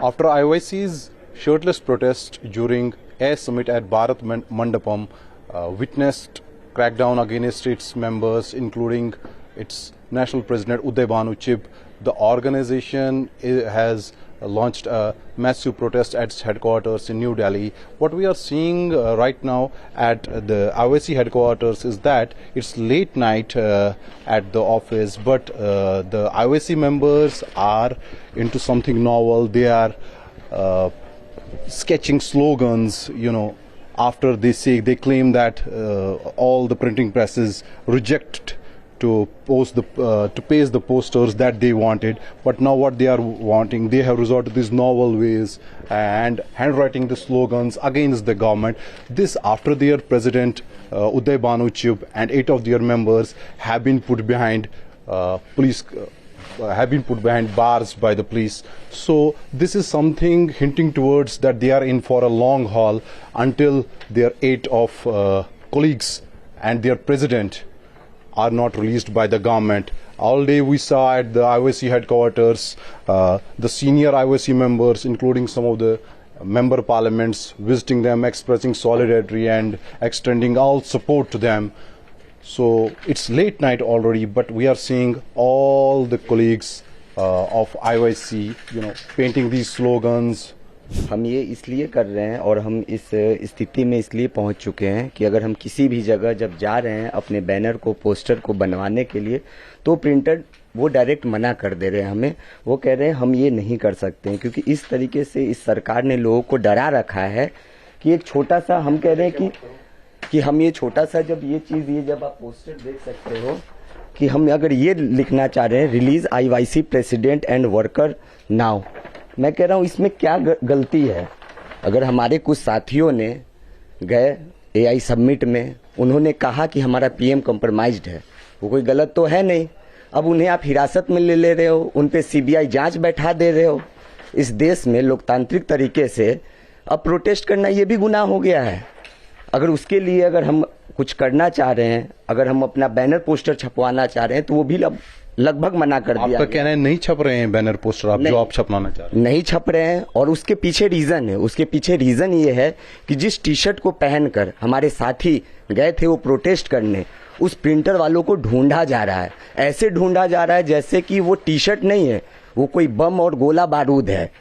After IOC's shirtless protest during Air Summit at Bharat Mandapam witnessed crackdown against its members, including its national president Uday Bhanu Chib, the organization has launched a massive protest at its headquarters in New Delhi. What we are seeing right now at the IOC headquarters is that it's late night at the office, but the IOC members are into something novel. They are sketching slogans, after they claim that all the printing presses reject to paste the posters that they wanted, but now what they are wanting, they have resorted to these novel ways and handwriting the slogans against the government. This after their president Uday Bhanu Chib and 8 of their members have been put behind bars by the police. So this is something hinting towards that they are in for a long haul until their 8 of colleagues and their president are not released by the government. All day we saw at the IOC headquarters the senior IOC members, including some of the member parliaments, visiting them, expressing solidarity and extending all support to them. So it's late night already, but we are seeing all the colleagues of IOC, painting these slogans. हम ये इसलिए कर रहे हैं और हम इस स्थिति में इसलिए पहुंच चुके हैं कि अगर हम किसी भी जगह जब जा रहे हैं अपने बैनर को, पोस्टर को बनवाने के लिए, तो प्रिंटर वो डायरेक्ट मना कर दे रहे हैं हमें। वो कह रहे हैं हम ये नहीं कर सकते हैं, क्योंकि इस तरीके से इस सरकार ने लोगों को डरा रखा है कि एक छोटा सा, हम कह रहे हैं कि हम ये छोटा सा, जब जब आप पोस्टर देख सकते हो कि हम अगर ये लिखना चाह रहे हैं, release IOC president and worker now, मैं कह रहा हूँ इसमें क्या गलती है। अगर हमारे कुछ साथियों ने गए AI समिट में, उन्होंने कहा कि हमारा PM कॉम्प्रोमाइज्ड है, वो कोई गलत तो है नहीं। अब उन्हें आप हिरासत में ले रहे हो, उन पे CBI जांच बैठा दे रहे हो। इस देश में लोकतांत्रिक तरीके से अब प्रोटेस्ट करना ये भी गुनाह हो गया है। अगर उसके लिए अगर हम कुछ करना चाह रहे हैं, अगर हम अपना बैनर पोस्टर छपवाना चाह रहे हैं, तो वो भी लगभग मना कर दिया। आपका कहना है नहीं छप रहे हैं बैनर पोस्टर, आप छपवाना चाह रहे हैं? नहीं छप रहे हैं, और उसके पीछे रीजन ये है कि जिस टी शर्ट को पहनकर हमारे साथी गए थे वो प्रोटेस्ट करने, उस प्रिंटर वालों को ढूंढा जा रहा है। ऐसे ढूंढा जा रहा है जैसे कि वो टी शर्ट नहीं है, वो कोई बम और गोला बारूद है।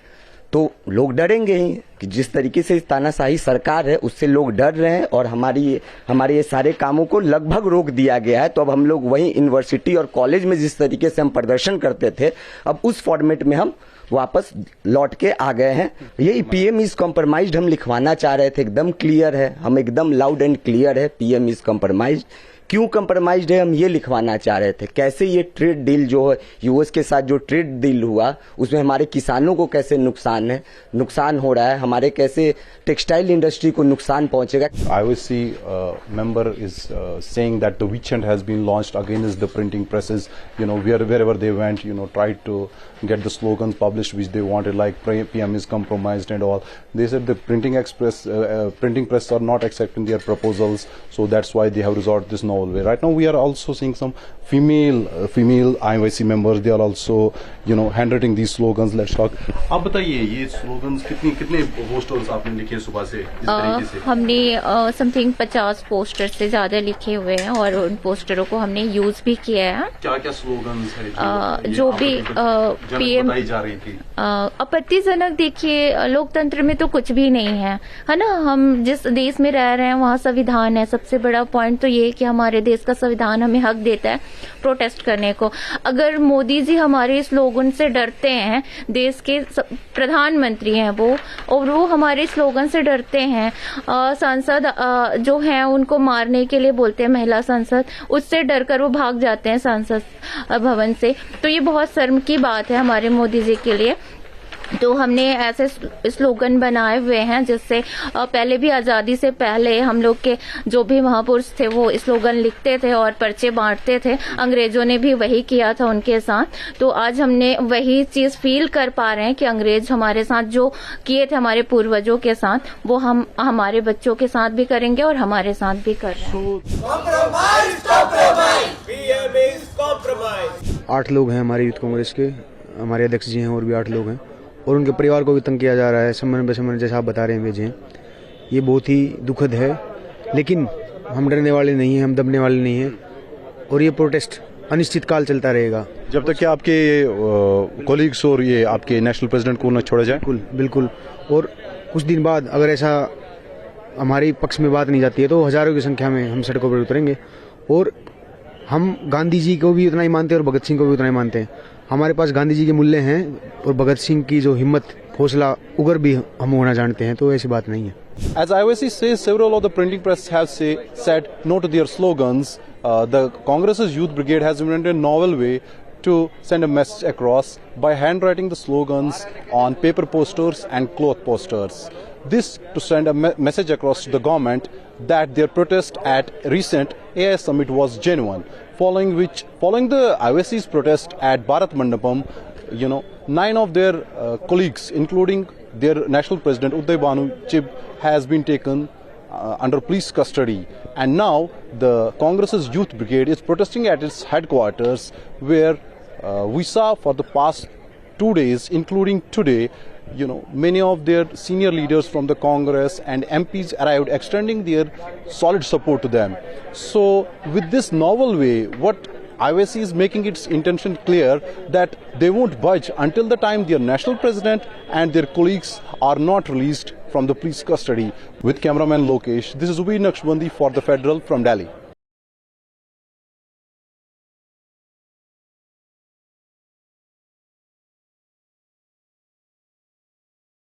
तो लोग डरेंगे ही कि जिस तरीके से इस तानाशाही सरकार है, उससे लोग डर रहे हैं, और हमारे ये सारे कामों को लगभग रोक दिया गया है। तो अब हम लोग वही यूनिवर्सिटी और कॉलेज में जिस तरीके से हम प्रदर्शन करते थे, अब उस फॉर्मेट में हम वापस लौट के आ गए हैं। यही PM इज कॉम्प्रोमाइज्ड हम लिखवाना चाह रहे थे, एकदम क्लियर है, हम एकदम लाउड एंड क्लियर है, PM इज कॉम्प्रोमाइज्ड। क्यों कंप्रोमाइज्ड है, हम ये लिखवाना चाह रहे थे। कैसे ये ट्रेड डील जो है, US के साथ जो ट्रेड डील हुआ, उसमें हमारे किसानों को कैसे नुकसान हो रहा है, हमारे कैसे टेक्सटाइल इंडस्ट्री को नुकसान पहुंचेगा। IOC member is saying that the witch hunt has been launched against the printing presses. Wherever they went, tried to get the slogans published which they wanted, like PM is compromised and all. They said the printing press are not accepting their proposals, so that's why they have resorted this novel way. Right now we are also seeing some female IOC members. They are also handwriting these slogans. Let's talk. आप बताइए ये slogans कितने posters आपने लिखे सुबह से इस तरीके से? हमने समथिंग 50 पोस्टर से ज्यादा लिखे हुए हैं, और उन पोस्टरों को हमने यूज भी किया है। क्या स्लोगन्स है जो भी PM बताई जा रही थी? आपत्तिजनक, देखिए लोकतंत्र में तो कुछ भी नहीं है ना। हम जिस देश में रह रहे हैं वहाँ संविधान है। सबसे बड़ा पॉइंट तो ये है कि हमारे देश का संविधान हमें हक देता है प्रोटेस्ट करने को। अगर मोदी जी हमारे स्लोगन से डरते हैं, देश के प्रधानमंत्री हैं वो, और वो हमारे स्लोगन से डरते हैं, सांसद जो हैं उनको मारने के लिए बोलते हैं, महिला सांसद, उससे डरकर वो भाग जाते हैं सांसद भवन से, तो ये बहुत शर्म की बात है हमारे मोदी जी के लिए। तो हमने ऐसे स्लोगन बनाए हुए हैं जिससे पहले भी, आज़ादी से पहले हम लोग के जो भी महापुरुष थे वो स्लोगन लिखते थे और पर्चे बांटते थे। अंग्रेजों ने भी वही किया था उनके साथ। तो आज हमने वही चीज फील कर पा रहे हैं कि अंग्रेज हमारे साथ जो किए थे हमारे पूर्वजों के साथ, वो हम हमारे बच्चों के साथ भी करेंगे और हमारे साथ भी कर रहे हैं। 8 लोग हैं हमारे यूथ कांग्रेस के, हमारे अध्यक्ष जी हैं और भी 8 लोग हैं, और उनके परिवार को भी तंग किया जा रहा है, समन बेसमन जैसा आप बता रहे हैं भेजें। ये बहुत ही दुखद है, लेकिन हम डरने वाले नहीं हैं, हम दबने वाले नहीं हैं, और ये प्रोटेस्ट अनिश्चित काल चलता रहेगा जब तक कि आपके कोलीग्स और ये आपके नेशनल प्रेसिडेंट को न छोड़ा जाए। बिल्कुल बिल्कुल। और कुछ दिन बाद अगर ऐसा हमारे पक्ष में बात नहीं जाती है तो हजारों की संख्या में हम सड़कों पर उतरेंगे। और हम गांधी जी को भी उतना ही मानते हैं और भगत सिंह को भी उतना ही मानते हैं। हमारे पास गांधी जी के मूल्य हैं और भगत सिंह की जो हिम्मत, हौसला, उगर भी हम होना जानते हैं, तो ऐसी बात नहीं है। As IOC says, several of the printing press have said no to their slogans. The Congress's Youth Brigade has invented a novel way to send a message across by handwriting the slogans on paper posters and cloth posters. This to send a message across to the government that their protest at recent AI summit was genuine. Following the IOC's protest at Bharat Mandapam, 9 of their colleagues, including their national president Uday Banu Chib, has been taken under police custody, and now the Congress's Youth Brigade is protesting at its headquarters, where we saw for the past 2 days, including today, many of their senior leaders from the Congress and MPs arrived, extending their solid support to them. So with this novel way, what IOC is making its intention clear that they won't budge until the time their national president and their colleagues are not released from the police custody. With cameraman Lokesh, this is Ubi Naqshbandi for the Federal from Delhi.